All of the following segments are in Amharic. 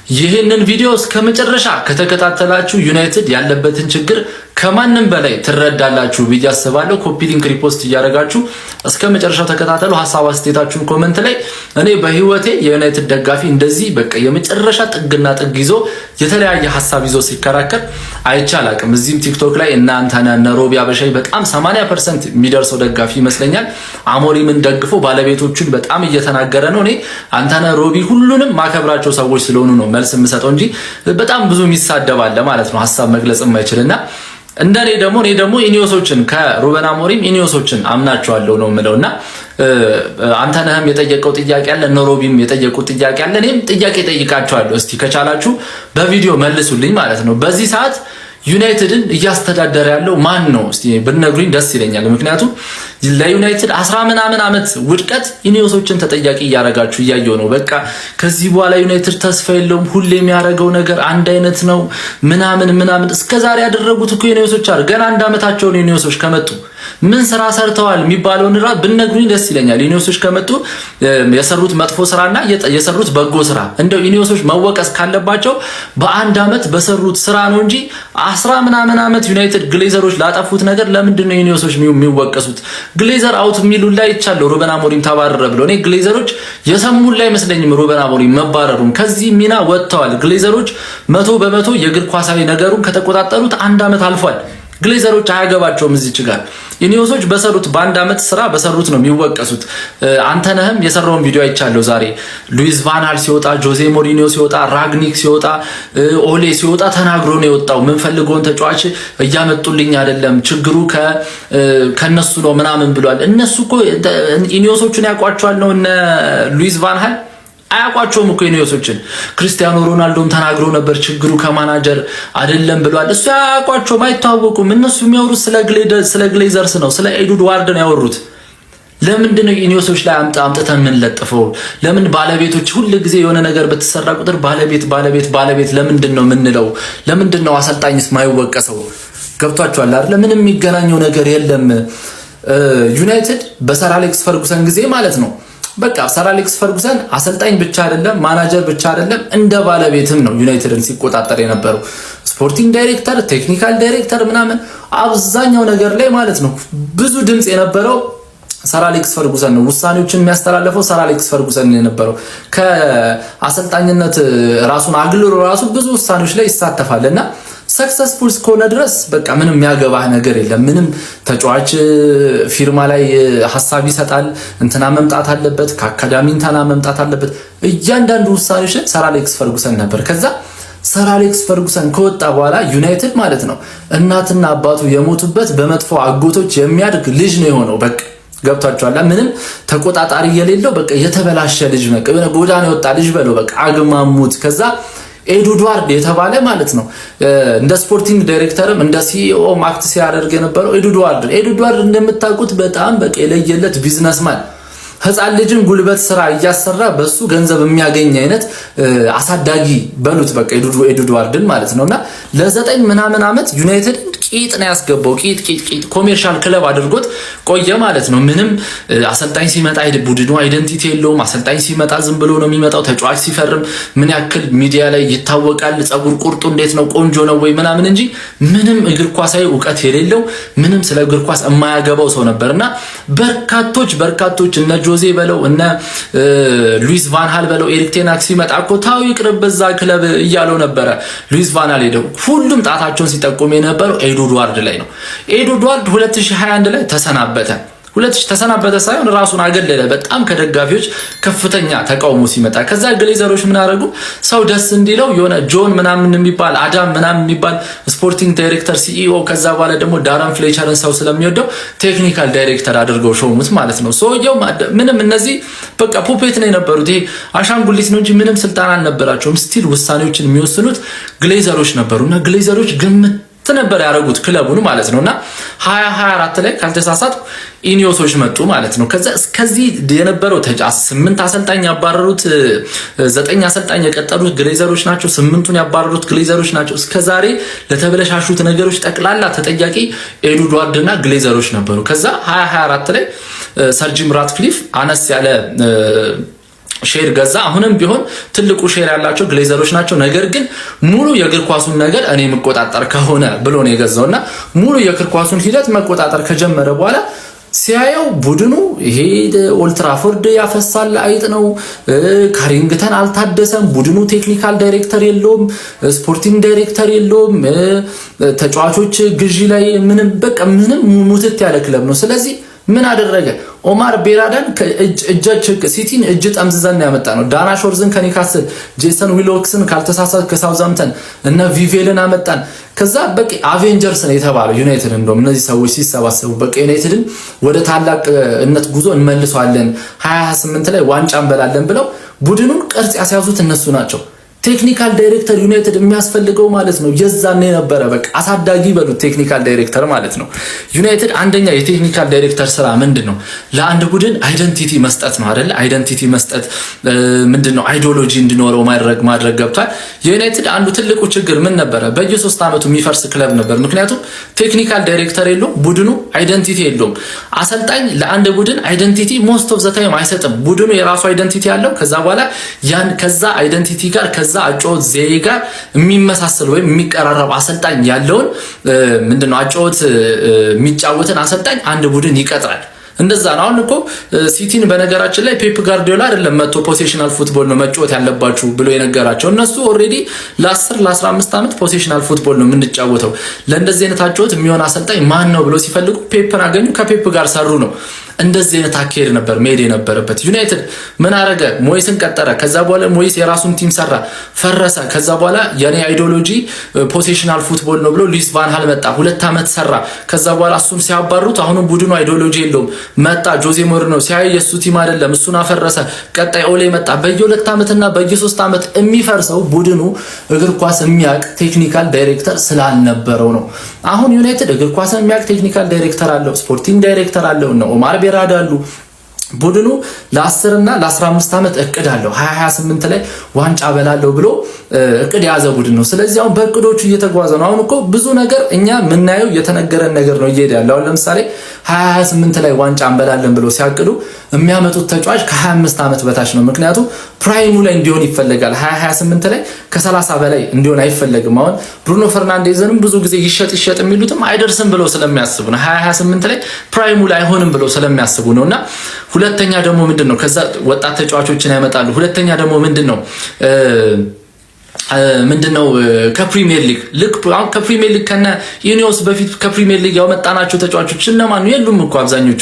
ይህንን ቪዲዮ እስከ መጨረሻ ከተከታተላችሁ ዩናይትድ ያለበትን ችግር ከማንም በላይ ትረዳላችሁ ብዬ አስባለሁ። ኮፒ ሊንክ ሪፖስት እያደረጋችሁ እስከ መጨረሻው ተከታተሉ። ሐሳብ አስተያየታችሁን ኮሜንት ላይ እኔ በህይወቴ የዩናይትድ ደጋፊ እንደዚህ በቃ የመጨረሻ ጥግና ጥግ ይዞ የተለያየ ሐሳብ ይዞ ሲከራከር አይቻል አቅም እዚህም ቲክቶክ ላይ እናንተና ነሮቢ አበሻይ በጣም 80% የሚደርሰው ደጋፊ ይመስለኛል አሞሪምን ደግፎ ባለቤቶቹን በጣም እየተናገረ ነው። እኔ አንተና ሮቢ ሁሉንም ማከብራቸው ሰዎች ስለሆኑ ነው መልስ የምሰጠው እንጂ በጣም ብዙ የሚሳደባለ ማለት ነው ሐሳብ መግለጽ የማይችልና እንደኔ ደግሞ ኢኒዮሶችን ከሩበን አሞሪም ኢኒዮሶችን አምናቸዋለሁ ነው የምለውና አንተነህም የጠየቀው ጥያቄ አለ ነሮቢም የጠየቁት ጥያቄ አለ እኔም ጥያቄ ጠይቃቸዋለሁ። እስቲ ከቻላችሁ በቪዲዮ መልሱልኝ ማለት ነው። በዚህ ሰዓት ዩናይትድን እያስተዳደረ ያለው ማን ነው? እስቲ ብትነግሩኝ ደስ ይለኛል። ምክንያቱም ለዩናይትድ 10 ምናምን ዓመት ውድቀት ኢኒዮሶችን ተጠያቂ እያረጋችሁ እያየው ነው። በቃ ከዚህ በኋላ ዩናይትድ ተስፋ የለውም፣ ሁሌ የሚያረጋው ነገር አንድ አይነት ነው ምናምን እስከዛሬ ያደረጉት እኮ ኢኒዮሶች አይደል? ገና አንድ ዓመታቸው ነው ኢኒዮሶች ከመጡ ምን ስራ ሰርተዋል የሚባለውን ራ ብትነግሩኝ ደስ ይለኛል። ኢኒዮሶች ከመጡ የሰሩት መጥፎ ስራና የሰሩት በጎ ስራ እንደው ኢኒዮሶች መወቀስ ካለባቸው በአንድ ዓመት በሰሩት ስራ ነው እንጂ 10 ምናምን ዓመት ዩናይትድ ግሌዘሮች ላጠፉት ነገር ለምንድን ነው ኢኒዮሶች የሚወቀሱት? ግሌዘር አውት ሚሉ ላይ ይቻለው ሩበን አሞሪም ተባረረ ብሎ እኔ ግሌዘሮች የሰሙን ላይ መስለኝም ሩበን አሞሪም መባረሩን ከዚህ ሚና ወጥተዋል። ግሌዘሮች 100% የእግር ኳሳዊ ነገሩን ከተቆጣጠሩት አንድ ዓመት አልፏል። ግሌዘሮች አያገባቸውም እዚች ጋር ኢኒዮሶች በሰሩት በአንድ ዓመት ስራ በሰሩት ነው የሚወቀሱት። አንተነህም የሰራውን ቪዲዮ አይቻለሁ ዛሬ ሉዊስ ቫን ሃል ሲወጣ፣ ጆዜ ሞሪኒዮ ሲወጣ፣ ራግኒክ ሲወጣ፣ ኦሌ ሲወጣ ተናግሮ ነው የወጣው። ምን ፈልጎን ተጫዋች እያመጡልኝ አይደለም ችግሩ ከነሱ ነው ምናምን ብሏል። እነሱ እኮ ኢኒዮሶቹን ያቋቸዋል ነው እነ ሉዊስ ቫን ሃል አያቋቸውም እኮ ኢኒዮሶችን። ክርስቲያኖ ሮናልዶም ተናግሮ ነበር ችግሩ ከማናጀር አይደለም ብሏል። እሱ አያቋቸውም፣ አይተዋወቁም። እነሱ የሚያወሩት ስለ ግሌዘርስ ነው፣ ስለ ኤዱድ ዋርድ ነው ያወሩት። ለምንድን ነው ኢኒዮሶች ላይ አምጥተን ምን ለጥፈው? ለምን ባለቤቶች ሁሉ ጊዜ የሆነ ነገር በተሰራ ቁጥር ባለቤት ለምንድን ነው የምንለው? ለምንድን ነው አሰልጣኝስ ማይወቀሰው? ገብቷቸዋል አይደል? ምንም የሚገናኘው ነገር የለም። ዩናይትድ በሰር አሌክስ ፈርጉሰን ጊዜ ማለት ነው በቃ ሰር አሌክስ ፈርጉሰን አሰልጣኝ ብቻ አይደለም ማናጀር ብቻ አይደለም እንደ ባለቤትም ነው ዩናይትድን ሲቆጣጠር የነበረው። ስፖርቲንግ ዳይሬክተር፣ ቴክኒካል ዳይሬክተር ምናምን አብዛኛው ነገር ላይ ማለት ነው ብዙ ድምጽ የነበረው ሰር አሌክስ ፈርጉሰን ነው። ውሳኔዎችን የሚያስተላልፈው ሰር አሌክስ ፈርጉሰን ነው የነበረው። ከአሰልጣኝነት ራሱን አግልሎ ራሱ ብዙ ውሳኔዎች ላይ ይሳተፋልና ሰክሰስፉል እስከሆነ ድረስ በቃ ምንም የሚያገባህ ነገር የለም። ምንም ተጫዋች ፊርማ ላይ ሐሳብ ይሰጣል፣ እንትና መምጣት አለበት፣ ከአካዳሚ እንትና መምጣት አለበት። እያንዳንዱ ውሳኔዎች ሰር አሌክስ ፈርጉሰን ነበር። ከዛ ሰር አሌክስ ፈርጉሰን ከወጣ በኋላ ዩናይትድ ማለት ነው እናትና አባቱ የሞቱበት በመጥፎ አጎቶች የሚያድግ ልጅ ነው የሆነው። በቃ ገብቷቸዋል። ምንም ተቆጣጣሪ የሌለው በቃ የተበላሸ ልጅ ነው። ጎዳና የወጣ ልጅ በለው በቃ አግማሙት። ከዛ ኤዱድ ዋርድ የተባለ ማለት ነው እንደ ስፖርቲንግ ዳይሬክተርም እንደ ሲኢኦ አክት ሲያደርግ የነበረው ኤዱድ ዋርድ እንደምታውቁት በጣም በቃ የለየለት ቢዝነስማን ህፃን ልጅን ጉልበት ስራ እያሰራ በሱ ገንዘብ የሚያገኝ አይነት አሳዳጊ በሉት በቃ ኤዱድ ዋርድን ማለት ነውና ለ9 ምናምን ዓመት ዩናይትድ ቂጥ ነው ያስገባው። ቂጥ ኮሜርሻል ክለብ አድርጎት ቆየ ማለት ነው። ምንም አሰልጣኝ ሲመጣ ቡድኑ አይደንቲቲ የለውም። አሰልጣኝ ሲመጣ ዝም ብሎ ነው የሚመጣው። ተጫዋች ሲፈርም ምን ያክል ሚዲያ ላይ ይታወቃል፣ ጸጉር ቁርጡ እንዴት ነው ቆንጆ ነው ወይ ምናምን እንጂ ምንም እግር ኳሳዊ ዕውቀት የሌለው ምንም ስለ እግር ኳስ የማያገባው ሰው ነበርና በርካቶች እነ ጆዜ በለው እነ ሉዊስ ቫን ሃል በለው ኤሪክ ቴን ሃግ ሲመጣ እኮ ታው ይቅርብ በዛ ክለብ እያለው ነበረ። ሉዊስ ቫን ሃል ሄደው ሁሉም ጣታቸውን ሲጠቁም የነበረው ኤዱድ ዋርድ ላይ ነው። ኤዱድ ዋርድ 2021 ላይ ተሰናበተ ሳይሆን ራሱን አገለለ። በጣም ከደጋፊዎች ከፍተኛ ተቃውሞ ሲመጣ ከዛ ግሌዘሮች ምን አደረጉ? ሰው ደስ እንዲለው የሆነ ጆን ምናምን የሚባል አዳም ምናምን የሚባል ስፖርቲንግ ዳይሬክተር ሲኢኦ፣ ከዛ በኋላ ደግሞ ዳረን ፍሌቸርን ሰው ስለሚወደው ቴክኒካል ዳይሬክተር አድርገው ሾሙት ማለት ነው። ሰውየው ምንም እነዚህ በቃ ፑፔት ነው የነበሩት። ይሄ አሻንጉሊት ነው እንጂ ምንም ስልጣን አልነበራቸውም። ስቲል ውሳኔዎችን የሚወስኑት ግሌዘሮች ነበሩና ግሌዘሮች ግምት ነበር ያረጉት ክለቡን ማለት ነውና 2024 ላይ ካልተሳሳት ኢኒዮሶች መጡ ማለት ነው። ከዛ እስከዚህ የነበረው 8 አሰልጣኝ ያባረሩት 9 አሰልጣኝ የቀጠሉት ግሌዘሮች ናቸው። 8ቱን ያባረሩት ግሌዘሮች ናቸው። እስከዛሬ ለተበለሻሹት ነገሮች ጠቅላላ ተጠያቂ ኤዱድ ዋርድና ግሌዘሮች ነበሩ። ከዛ 2024 ላይ ሰር ጂም ራትክሊፍ አነስ ያለ ሼር ገዛ። አሁንም ቢሆን ትልቁ ሼር ያላቸው ግሌዘሮች ናቸው። ነገር ግን ሙሉ የእግር ኳሱን ነገር እኔ መቆጣጠር ከሆነ ብሎ ነው የገዛውና ሙሉ የእግር ኳሱን ሂደት መቆጣጠር ከጀመረ በኋላ ሲያየው ቡድኑ ይሄ ኦልትራፎርድ ያፈሳል አይጥ ነው። ካሪንግተን አልታደሰም። ቡድኑ ቴክኒካል ዳይሬክተር የለውም፣ ስፖርቲንግ ዳይሬክተር የለውም። ተጫዋቾች ግዢ ላይ ምንም በቃ ምንም ሙትት ያለ ክለብ ነው። ስለዚህ ምን አደረገ? ኦማር ቤራዳን ሲቲን እጅ ጠምዝዘን ያመጣ ነው። ዳና ሾርዝን ከኒካስል፣ ጄሰን ዊሎክስን ካልተሳሳት ከሳውዛምተን እና ቪቬልን አመጣን። ከዛ በቃ አቬንጀርስ ነው የተባለው ዩናይትድ። እንደውም እነዚህ ሰዎች ሲሰባሰቡ በቃ ዩናይትድን ወደ ታላቅነት ጉዞ እንመልሰዋለን 2028 ላይ ዋንጫ እንበላለን ብለው ቡድኑን ቅርጽ ያስያዙት እነሱ ናቸው። ቴክኒካል ዳይሬክተር ዩናይትድ የሚያስፈልገው ማለት ነው የዛኔ ነበረ። በቃ አሳዳጊ በሉት ቴክኒካል ዳይሬክተር ማለት ነው። ዩናይትድ አንደኛ የቴክኒካል ዳይሬክተር ስራ ምንድነው? ለአንድ ቡድን አይደንቲቲ መስጠት ነው አይደል? አይደንቲቲ መስጠት ምንድነው? አይዲዮሎጂ እንዲኖረው ማድረግ ገብቷል። የዩናይትድ አንዱ ትልቁ ችግር ምን ነበረ? በየ3 ዓመቱ የሚፈርስ ክለብ ነበር። ምክንያቱም ቴክኒካል ዳይሬክተር የለውም፣ ቡድኑ አይደንቲቲ የለውም። አሰልጣኝ ለአንድ ቡድን አይደንቲቲ ሞስት ኦፍ ዘ ታይም አይሰጥም። ቡድኑ የራሱ አይደንቲቲ ያለው ከዛ በኋላ ከዛ አይደንቲቲ ጋር አጨዋወት ዘዬ ጋር የሚመሳሰል ወይም የሚቀራረብ አሰልጣኝ ያለውን ምንድነው አጨዋወት የሚጫወትን አሰልጣኝ አንድ ቡድን ይቀጥራል። እንደዛ ነው። አሁን እኮ ሲቲን በነገራችን ላይ ፔፕ ጋርዲዮላ አይደለም መጥቶ ፖሴሽናል ፉትቦል ነው መጫወት ያለባችሁ ብሎ የነገራቸው። እነሱ ኦልሬዲ ለ10 ለ15 ዓመት ፖሴሽናል ፉትቦል ነው የምንጫወተው፣ ለእንደዚህ አይነት አጨዋወት የሚሆን አሰልጣኝ ማን ነው ብሎ ሲፈልጉ ፔፕን አገኙ። ከፔፕ ጋር ሰሩ ነው። እንደዚህ አይነት አካሄድ ነበር መሄድ የነበረበት። ዩናይትድ ምን አረገ? ሞይስን ቀጠረ። ከዛ በኋላ ሞይስ የራሱን ቲም ሰራ፣ ፈረሰ። ከዛ በኋላ የኔ አይዲዮሎጂ ፖሴሽናል ፉትቦል ነው ብሎ ሉዊስ ቫን ሃል መጣ፣ 2 ዓመት ሰራ። ከዛ በኋላ እሱን ሲያባሩት አሁንም ቡድኑ አይዲዮሎጂ የለውም መጣ ጆዜ ሞሪኖ ሲያይ የሱ ቲም አይደለም፣ እሱን አፈረሰ። ቀጣይ ኦሌ መጣ። በየ2 ዓመትና በየ3 ዓመት የሚፈርሰው ቡድኑ እግር ኳስ የሚያውቅ ቴክኒካል ዳይሬክተር ስላልነበረው ነው። አሁን ዩናይትድ እግር ኳስን የሚያውቅ ቴክኒካል ዳይሬክተር አለው፣ ስፖርቲንግ ዳይሬክተር አለው ነው ኦማር ቤራዳሉ። ቡድኑ ለ10 እና ለ15 ዓመት እቅድ አለው። 2028 ላይ ዋንጫ በላለው ብሎ እቅድ የያዘ ቡድን ነው። ስለዚህ አሁን በእቅዶቹ እየተጓዘ ነው። አሁን እኮ ብዙ ነገር እኛ የምናየው የተነገረን ነገር ነው እየሄደ ያለው። አሁን ለምሳሌ 2028 ላይ ዋንጫ እንበላለን ብሎ ሲያቅዱ የሚያመጡት ተጫዋች ከ25 ዓመት በታች ነው። ምክንያቱም ፕራይሙ ላይ እንዲሆን ይፈልጋል። 2028 ላይ ከ30 በላይ እንዲሆን አይፈለግም። አሁን ብሩኖ ፈርናንዴዝንም ብዙ ጊዜ ይሸጥ የሚሉትም አይደርስም ብለው ስለሚያስቡ ነው። 2028 ላይ ፕራይሙ ላይ አይሆንም ብለው ስለሚያስቡ ነውና ሁለተኛ ደግሞ ምንድነው ከዛ ወጣት ተጫዋቾችን ያመጣሉ። ሁለተኛ ደግሞ ምንድነው ከፕሪሚየር ሊግ ከፕሪሚየር ሊግ ከነ ኢኒዮስ በፊት ከፕሪሚየር ሊግ ያመጣናቸው ተጫዋቾች እነማን የሉም እኮ አብዛኞቹ።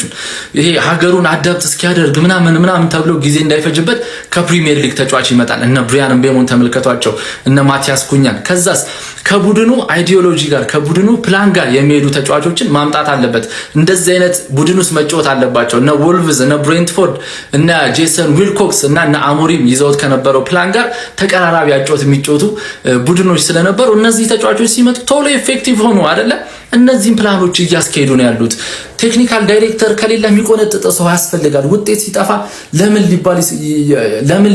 ይሄ ሀገሩን አዳፕት እስኪያደርግ ምናምን ተብሎ ጊዜ እንዳይፈጅበት ከፕሪሚየር ሊግ ተጫዋች ይመጣል። እነ ብሪያን ምቤሞን ተመልከቷቸው፣ እነ ማቲያስ ኩኛን። ከዛስ ከቡድኑ አይዲዮሎጂ ጋር ከቡድኑ ፕላን ጋር የሚሄዱ ተጫዋቾችን ማምጣት አለበት። እንደዚህ አይነት ቡድን ውስጥ መጫወት አለባቸው። እነ ወልቭዝ፣ እነ ብሬንትፎርድ፣ እነ ጄሰን ዊልኮክስ እና እነ አሞሪም ይዘውት ከነበረው ፕላን ጋር ተቀራራቢ አጨዋወት የሚጫወቱ ቡድኖች ስለነበሩ እነዚህ ተጫዋቾች ሲመጡ ቶሎ ኤፌክቲቭ ሆኑ አይደለ? እነዚህን ፕላኖች እያስኬዱ ነው ያሉት። ቴክኒካል ዳይሬክተር ከሌላ የሚቆነጥጥ ሰው ያስፈልጋል። ውጤት ሲጠፋ ለምን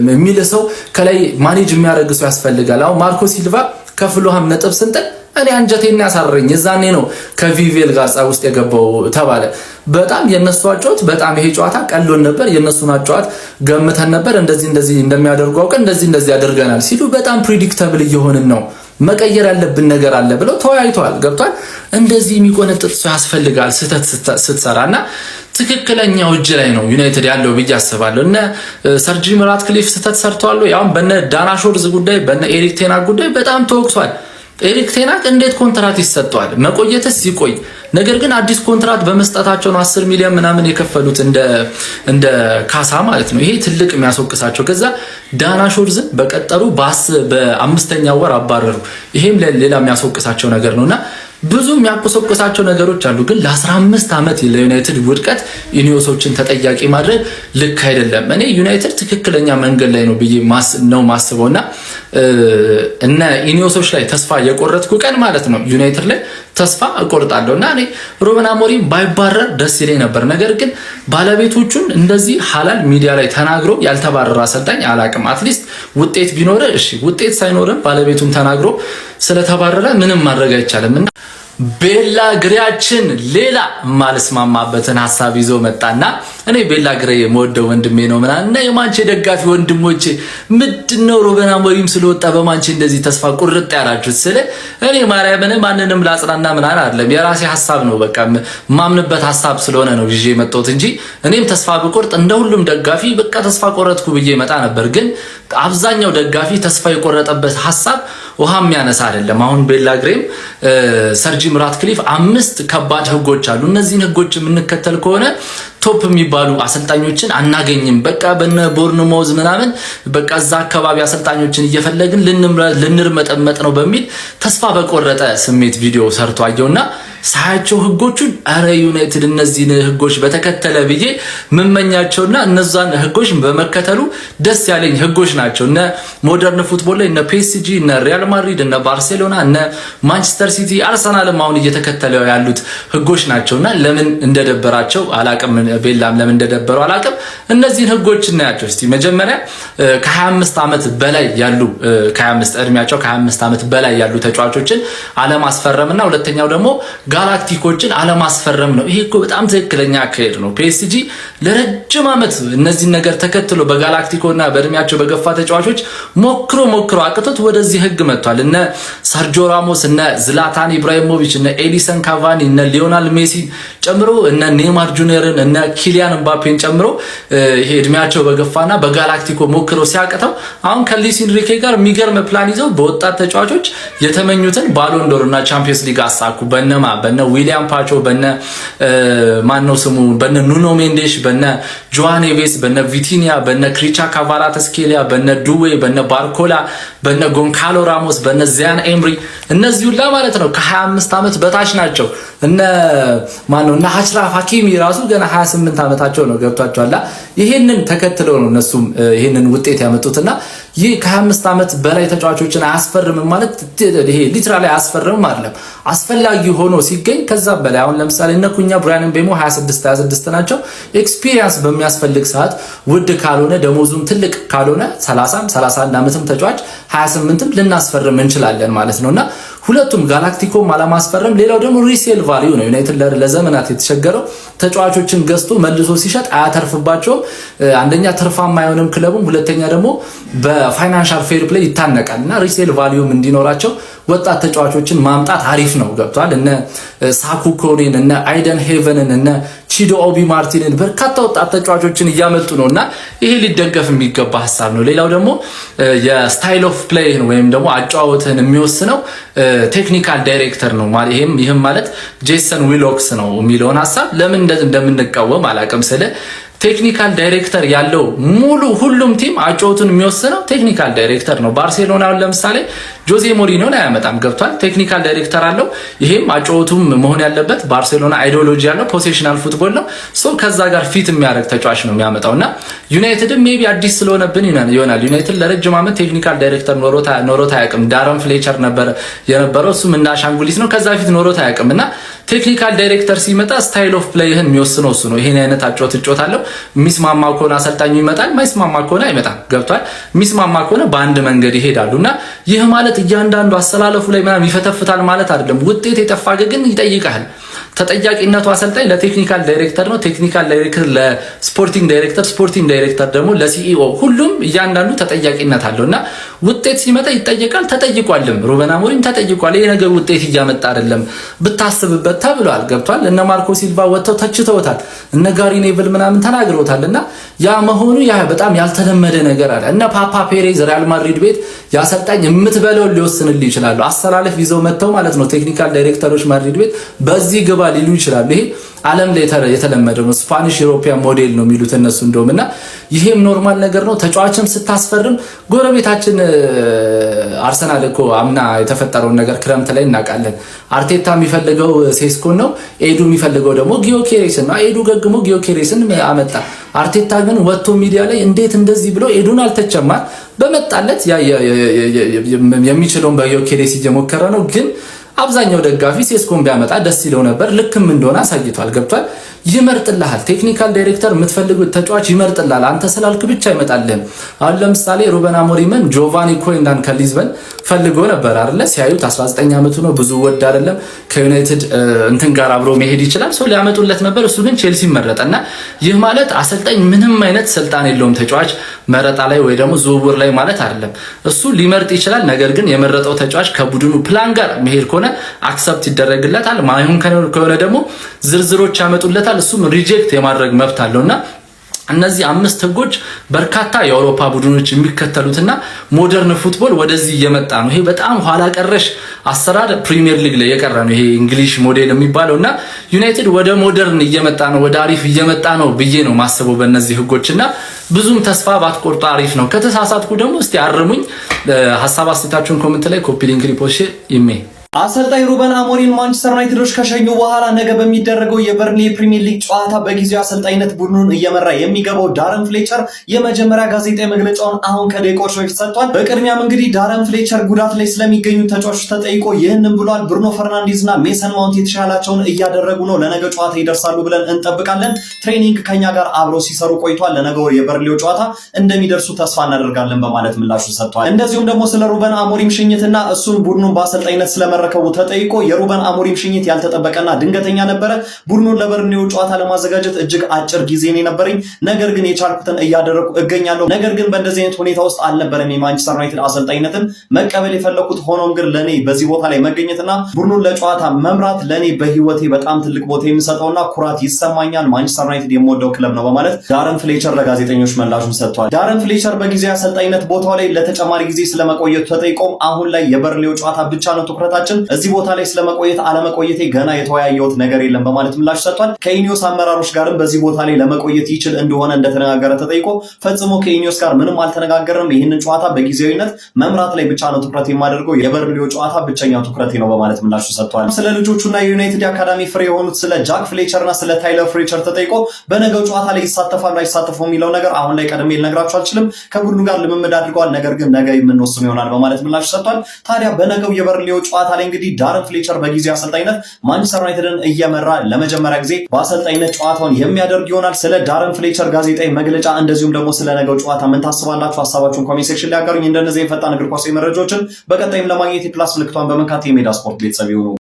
የሚል ሰው ከላይ ማኔጅ የሚያደርግ ሰው ያስፈልጋል። አሁን ማርኮ ሲልቫ ከፍሎሃም ነጥብ ስንጥል እኔ አንጀቴን ያሳረኝ የዛኔ ነው ከቪቬል ጋር ጻ ውስጥ የገባው ተባለ። በጣም የነሱ አጫወት በጣም ይሄ ጨዋታ ቀሎን ነበር፣ የነሱን አጫወት ገምተን ነበር፣ እንደዚህ እንደሚያደርጉ አውቀን እንደዚህ ያደርገናል ሲሉ በጣም ፕሪዲክተብል እየሆንን ነው፣ መቀየር ያለብን ነገር አለ ብለው ተወያይተዋል። ገብቷል። እንደዚህ የሚቆነጥጥ ሰው ያስፈልጋል ስህተት ስትሰራና ትክክለኛው እጅ ላይ ነው ዩናይትድ ያለው ብዬ አስባለሁ። እነ ሰር ጂም ራትክሊፍ ስህተት ሰርተዋል። ያው በነ ዳና ሾርዝ ጉዳይ በነ ኤሪክ ቴናግ ጉዳይ በጣም ተወቅሷል። ኤሪክ ቴናግ እንዴት ኮንትራት ይሰጠዋል? መቆየትስ ሲቆይ ነገር ግን አዲስ ኮንትራት በመስጠታቸው ነው 10 ሚሊዮን ምናምን የከፈሉት እንደ ካሳ ማለት ነው። ይሄ ትልቅ የሚያስወቅሳቸው። ከዛ ዳና ሾርዝን በቀጠሩ በ5ኛው ወር አባረሩ። ይሄም ሌላ የሚያስወቅሳቸው ነገር ነውና ብዙ የሚያቆሰቆሳቸው ነገሮች አሉ። ግን ለ15 ዓመት ለዩናይትድ ውድቀት ኢኒዮሶችን ተጠያቂ ማድረግ ልክ አይደለም። እኔ ዩናይትድ ትክክለኛ መንገድ ላይ ነው ብዬ ነው ማስበውና እነ ኢኒዮሶች ላይ ተስፋ የቆረጥኩ ቀን ማለት ነው ዩናይትድ ላይ ተስፋ እቆርጣለሁና እኔ ሩበን አሞሪም ባይባረር ደስ ይለኝ ነበር። ነገር ግን ባለቤቶቹን እንደዚህ ሐላል ሚዲያ ላይ ተናግሮ ያልተባረረ አሰልጣኝ አላቅም። አትሊስት ውጤት ቢኖር እሺ፣ ውጤት ሳይኖርም ባለቤቱን ተናግሮ ስለተባረረ ምንም ማድረግ አይቻልምና ቤላ ግሪያችን ሌላ ማልስማማበትን ሐሳብ ይዞ መጣና እኔ ቤላ ግሬ የምወደው ወንድሜ ነው ምናምን እና የማንቼ ደጋፊ ወንድሞቼ ምንድነው ሩበን አሞሪም ስለወጣ በማንቼ እንደዚህ ተስፋ ቁርጥ ያላችሁት ስለ እኔ ማርያምን ማንንም ላጽናና ምናምን አይደለም የራሴ ሐሳብ ነው በቃ ማምንበት ሐሳብ ስለሆነ ነው ይዤ መጣሁት እንጂ እኔም ተስፋ ብቆርጥ እንደሁሉም ደጋፊ በቃ ተስፋ ቆረጥኩ ብዬ መጣ ነበር ግን አብዛኛው ደጋፊ ተስፋ የቆረጠበት ሐሳብ ውሃም ያነሳ አይደለም አሁን ቤላ ግሬም ሰር ጂም ራትክሊፍ 5 ከባድ ህጎች አሉ እነዚህን ህጎች የምንከተል ከሆነ ቶፕ የሚባሉ አሰልጣኞችን አናገኝም በቃ በነ ቦርንሞዝ ምናምን በቃ እዛ አካባቢ አሰልጣኞችን እየፈለግን ልንርመጠመጥ ነው በሚል ተስፋ በቆረጠ ስሜት ቪዲዮ ሰርቶ አየውና ሳያቸው ህጎቹን አረ ዩናይትድ እነዚህን ህጎች በተከተለ ብዬ መመኛቸውና እነዛን ህጎች በመከተሉ ደስ ያለኝ ህጎች ናቸው እነ ሞደርን ፉትቦል ላይ እነ ፒኤስጂ እነ ሪያል ማድሪድ እነ ባርሴሎና እነ ማንቸስተር ሲቲ አርሰናልም አሁን እየተከተለው ያሉት ህጎች ናቸውና ለምን እንደደበራቸው አላቅም ቤላም ለምን እንደደበረው አላቅም እነዚህን ህጎች እናያቸው እስቲ መጀመሪያ ከ25 ዓመት በላይ ያሉ ከ25 እድሜያቸው ከ25 ዓመት በላይ ያሉ ተጫዋቾችን አለማስፈረምና ሁለተኛው ደግሞ ጋላክቲኮችን አለማስፈረም ነው ይሄ እኮ በጣም ትክክለኛ አካሄድ ነው ፒኤስጂ ለረጅም ዓመት እነዚህን ነገር ተከትሎ በጋላክቲኮና በእድሜያቸው በገፋ ተጫዋቾች ሞክሮ አቅቶት ወደዚህ ህግ መጥቷል እነ ሰርጂዮ ራሞስ እነ ዝላታን ኢብራሂሞቪች እነ ኤዲሰን ካቫኒ እነ ሊዮናል ሜሲ ጨምሮ እነ ኔይማር ጁኒየርን እነ ኪሊያን ምባፔን ጨምሮ ይሄ እድሜያቸው በገፋና በጋላክቲኮ ሞክሮ ሲያቀተው አሁን ከሉዊስ ኢንሪኬ ጋር የሚገርም ፕላን ይዘው በወጣት ተጫዋቾች የተመኙትን ባሎን ዶርና ቻምፒየንስ ሊግ አሳኩ በነ ዊሊያም ፓቾ በነ ማነው ስሙ በነ ኑኖ ሜንዴሽ በነ ጆዋን ኔቬስ በነ ቪቲኒያ በነ ክሪቻ ካቫራትስኬሊያ በነ ዱዌ በነ ባርኮላ በነ ጎንካሎ ራሞስ በነ ዚያን ኤምሪ እነዚህ ሁላ ማለት ነው ከ25 ዓመት በታች ናቸው እነ ማነው እና አሽራፍ ሀኪሚ ራሱ ገና 28 ዓመታቸው ነው ገብቷቸዋል ይሄንን ተከትለው ነው እነሱም ይሄንን ውጤት ያመጡትና ይህ ከ25 ዓመት በላይ ተጫዋቾችን አያስፈርም ማለት ይሄ ሊትራሊ አያስፈርም አይደለም አስፈላጊ ሆኖ ሲገኝ ከዛ በላይ አሁን ለምሳሌ እነ ኩኛ ብራያን ቤሞ 26 ናቸው ኤክስፒሪየንስ በሚያስፈልግ ሰዓት ውድ ካልሆነ ደሞዙም ትልቅ ካልሆነ 31 ዓመትም ተጫዋች 28ም ልናስፈርም እንችላለን ማለት ነውና ሁለቱም ጋላክቲኮም አለማስፈረም ሌላው ደግሞ ሪሴል ቫልዩ ነው ዩናይትድ ለዘመናት የተቸገረው ተጫዋቾችን ገዝቶ መልሶ ሲሸጥ አያተርፍባቸውም አንደኛ ትርፋማ አይሆንም ክለቡም ሁለተኛ ደግሞ በፋይናንሻል ፌር ፕሌይ ይታነቃልና ሪሴል ቫልዩም እንዲኖራቸው ወጣት ተጫዋቾችን ማምጣት አሪፍ ነው ገብቷል እነ ሳኩ ኮኔን እነ አይደን ሄቨንን እነ ቺዶ ኦቢ ማርቲንን በርካታ ወጣት ተጫዋቾችን እያመጡ ነውና ይሄ ሊደገፍ የሚገባ ሐሳብ ነው ሌላው ደግሞ የስታይል ኦፍ ፕሌይ ነው ወይም ደግሞ አጫዋወትን የሚወስነው ቴክኒካል ዳይሬክተር ነው ማለት ይሄም ማለት ጄሰን ዊሎክስ ነው የሚለውን ሐሳብ ለምን እንደምንቃወም አላቅም ስለ ቴክኒካል ዳይሬክተር ያለው ሙሉ ሁሉም ቲም አጫወቱን የሚወስነው ቴክኒካል ዳይሬክተር ነው ባርሴሎናው ለምሳሌ ጆዜ ሞሪኖን አያመጣም ገብቷል ቴክኒካል ዳይሬክተር አለው ይሄም አጫወቱም መሆን ያለበት ባርሴሎና አይዲዮሎጂ ያለው ፖሴሽናል ፉትቦል ነው ሶ ከዛ ጋር ፊት የሚያደርግ ተጫዋች ነው የሚያመጣውና ዩናይትድ ሜቢ አዲስ ስለሆነብን ይሆናል ዩናይትድ ለረጅም ዓመት ቴክኒካል ዳይሬክተር ኖሮት አያውቅም ዳረን ፍሌቸር ነበር የነበረው እሱም እና ሻንጉሊስ ነው ከዛ ፊት ኖሮት አያውቅምና ቴክኒካል ዳይሬክተር ሲመጣ ስታይል ኦፍ ፕሌይህን የሚወስነው እሱ ነው ይሄን አይነት አጫወት እጫወታለሁ ሚስማማ ከሆነ አሰልጣኙ ይመጣል ማይስማማ ከሆነ አይመጣም ገብቷል ሚስማማ ከሆነ በአንድ መንገድ ይሄዳሉና ይህ ማለት እያንዳንዱ አሰላለፉ ላይ ምናምን ይፈተፍታል ማለት አይደለም ውጤት የጠፋ ግን ይጠይቃል ተጠያቂነቱ አሰልጣኝ ለቴክኒካል ዳይሬክተር ነው ቴክኒካል ዳይሬክተር ለስፖርቲንግ ዳይሬክተር ደግሞ ለሲኢኦ ሁሉም እያንዳንዱ ተጠያቂነት አለውና ውጤት ሲመጣ ይጠየቃል ተጠይቋልም ሩበን አሞሪም ተጠይቋል ይሄ ነገር ውጤት እያመጣ አይደለም ብታስብበት ተብሏል ገብቷል እነ ማርኮ ሲልቫ ወጥተው ተችተውታል እነ ጋሪ ኔቭል ምናምን ተናግረውታልና ያ መሆኑ ያ በጣም ያልተለመደ ነገር አለ እነ ፓፓ ፔሬዝ ሪያል ማድሪድ ቤት ያሰልጣኝ የምትበለው ሊወስንልህ ይችላል አሰላለፍ ይዘው መተው ማለት ነው ቴክኒካል ዳይሬክተሮች ማድሪድ ቤት በዚህ ግባ ሊሉ ይችላል ይሄ ዓለም ላይ የተለመደ ነው ስፓኒሽ ዩሮፒያን ሞዴል ነው የሚሉት እነሱ እንደውምና ይሄም ኖርማል ነገር ነው ተጫዋችም ስታስፈርም ጎረቤታችን አርሰናል እኮ አምና የተፈጠረው ነገር ክረምት ላይ እናውቃለን አርቴታ የሚፈልገው ሴስኮን ነው ኤዱ የሚፈልገው ደግሞ ጊዮኬሬስን ነው ኤዱ ገግሞ ጊዮኬሬስን አመጣ አርቴታ ግን ወጥቶ ሚዲያ ላይ እንዴት እንደዚህ ብሎ ኤዱን አልተቸማ በመጣለት የሚችለውን በጊዮኬሬስ እየሞከረ ነው ግን አብዛኛው ደጋፊ ሴስኮን ቢያመጣ ደስ ይለው ነበር። ልክም እንደሆነ አሳይቷል። ገብቷል። ይመርጥልሃል። ቴክኒካል ዳይሬክተር የምትፈልጉት ተጫዋች ይመርጥልሃል። አንተ ስላልክ ብቻ አይመጣልህም። አሁን ለምሳሌ ሩበን አሞሪምን ጆቫኒ ኮይንዳን ከሊዝበን ፈልጎ ነበር አይደለ? ሲያዩት 19 ዓመቱ ነው፣ ብዙ ወድ አይደለም፣ ከዩናይትድ እንትን ጋር አብሮ መሄድ ይችላል። ሰው ሊያመጡለት ነበር። እሱ ግን ቼልሲ መረጠና ይህ ማለት አሰልጣኝ ምንም አይነት ስልጣን የለውም ተጫዋች መረጣ ላይ ወይ ደግሞ ዝውውር ላይ ማለት አይደለም። እሱ ሊመርጥ ይችላል። ነገር ግን የመረጠው ተጫዋች ከቡድኑ ፕላን ጋር መሄድ ከሆነ አክሰፕት ይደረግለታል። ማይሆን ከሆነ ደግሞ ዝርዝሮች ያመጡለታል። እሱም ሪጀክት የማድረግ መብት አለውና እነዚህ 5 ህጎች በርካታ የአውሮፓ ቡድኖች የሚከተሉትና ሞደርን ፉትቦል ወደዚህ እየመጣ ነው። ይሄ በጣም ኋላ ቀረሽ አሰራር ፕሪሚየር ሊግ ላይ የቀረ ነው። ይሄ እንግሊሽ ሞዴል የሚባለውና ዩናይትድ ወደ ሞደርን እየመጣ ነው፣ ወደ አሪፍ እየመጣ ነው ብዬ ነው ማስበው በእነዚህ ህጎችና ብዙም ተስፋ ባትቆርጡ አሪፍ ነው። ከተሳሳትኩ ደግሞ እስቲ አርሙኝ። ሐሳብ አስተያየታችሁን ኮሜንት ላይ ኮፒ ሊንክ ሪፖስት ይሜ አሰልጣኝ ሩበን አሞሪም ማንቸስተር ዩናይትዶች ከሸኙ በኋላ ነገ በሚደረገው የበርንሊ ፕሪሚየር ሊግ ጨዋታ በጊዜው አሰልጣኝነት ቡድኑን እየመራ የሚገባው ዳረን ፍሌቸር የመጀመሪያ ጋዜጣዊ መግለጫውን አሁን ከደቂቃዎች በፊት ሰጥቷል። በቅድሚያም እንግዲህ ዳረን ፍሌቸር ጉዳት ላይ ስለሚገኙ ተጫዋቾች ተጠይቆ ይህንን ብሏል። ብሩኖ ፈርናንዴዝ እና ሜሰን ማውንት የተሻላቸውን እያደረጉ ነው፣ ለነገ ጨዋታ ይደርሳሉ ብለን እንጠብቃለን። ትሬኒንግ ከኛ ጋር አብረው ሲሰሩ ቆይቷል፣ ለነገው የበርንሊው ጨዋታ እንደሚደርሱ ተስፋ እናደርጋለን በማለት ምላሹ ሰጥቷል። እንደዚሁም ደግሞ ስለ ሩበን አሞሪም ሽኝትና እሱን ቡድኑን በአሰልጣኝነት ስለመረከቡ ተጠይቆ የሩበን አሞሪም ሽኝት ያልተጠበቀና ድንገተኛ ነበረ። ቡድኑን ለበርንሊው ጨዋታ ለማዘጋጀት እጅግ አጭር ጊዜ ነው የነበረኝ፣ ነገር ግን የቻልኩትን እያደረኩ እገኛለሁ። ነገር ግን በእንደዚህ አይነት ሁኔታ ውስጥ አልነበረም የማንቸስተር ዩናይትድ አሰልጣኝነትን መቀበል የፈለኩት። ሆኖም ግን ለኔ በዚህ ቦታ ላይ መገኘትና ቡድኑን ለጨዋታ መምራት ለኔ በህይወቴ በጣም ትልቅ ቦታ የምሰጠውና ኩራት ይሰማኛል። ማንቸስተር ዩናይትድ የምወደው ክለብ ነው በማለት ዳረን ፍሌቸር ለጋዜጠኞች ምላሹን ሰጥቷል። ዳረን ፍሌቸር በጊዜያዊ አሰልጣኝነት ቦታው ላይ ለተጨማሪ ጊዜ ስለመቆየቱ ተጠይቆም አሁን ላይ የበርንሊው ጨዋታ ብቻ ነው ትኩረታችን፣ እዚህ ቦታ ላይ ስለመቆየት አለመቆየቴ ገና የተወያየሁት ነገር የለም በማለት ምላሽ ሰጥቷል። ከኢኒዮስ አመራሮች ጋርም በዚህ ቦታ ላይ ለመቆየት ይችል እንደሆነ እንደተነጋገረ ተጠይቆ ፈጽሞ ከኢኒዮስ ጋር ምንም አልተነጋገርንም፣ ይህንን ጨዋታ በጊዜያዊነት መምራት ላይ ብቻ ነው ትኩረት የማደርገው፣ የበርንሊው ጨዋታ ብቸኛው ትኩረቴ ነው በማለት ምላሽ ሰጥቷል። ስለ ልጆቹና የዩናይትድ አካዳሚ ፍሬ የሆኑት ስለ ጃክ ፍሌቸርና ስለ ታይለር ፍሌቸር ተጠይቆ በነገው ጨዋታ ላይ ይሳተፋሉ አይሳተፉ የሚለው ነገር አሁን ላይ ቀድሜ ልነግራችሁ አልችልም። ከቡድኑ ጋር ልምምድ አድርገዋል፣ ነገር ግን ነገ የምንወስነው ይሆናል በማለት ምላሽ ሰጥቷል። ታዲያ በነገው የበርንሊው ጨዋታ ላይ እንግዲህ ዳረን ፍሌቸር በጊዜያዊ አሰልጣኝነት ማንቸስተር ዩናይትድን እየመራ ለመጀመሪያ ጊዜ በአሰልጣኝነት ጨዋታውን የሚያደርግ ይሆናል። ስለ ዳረን ፍሌቸር ጋዜጣዊ መግለጫ እንደዚሁም ደግሞ ስለ ነገው ጨዋታ ምን ታስባላችሁ? ሐሳባችሁን ኮሜንት ሴክሽን ላይ አጋሩኝ። እንደነዚህ የፈጣን እግር ኳስ መረጃዎችን በቀጣይም ለማግኘት የፕላስ ምልክቷን በመንካት የሜዳ ስፖርት ቤተሰብ ይሁኑ።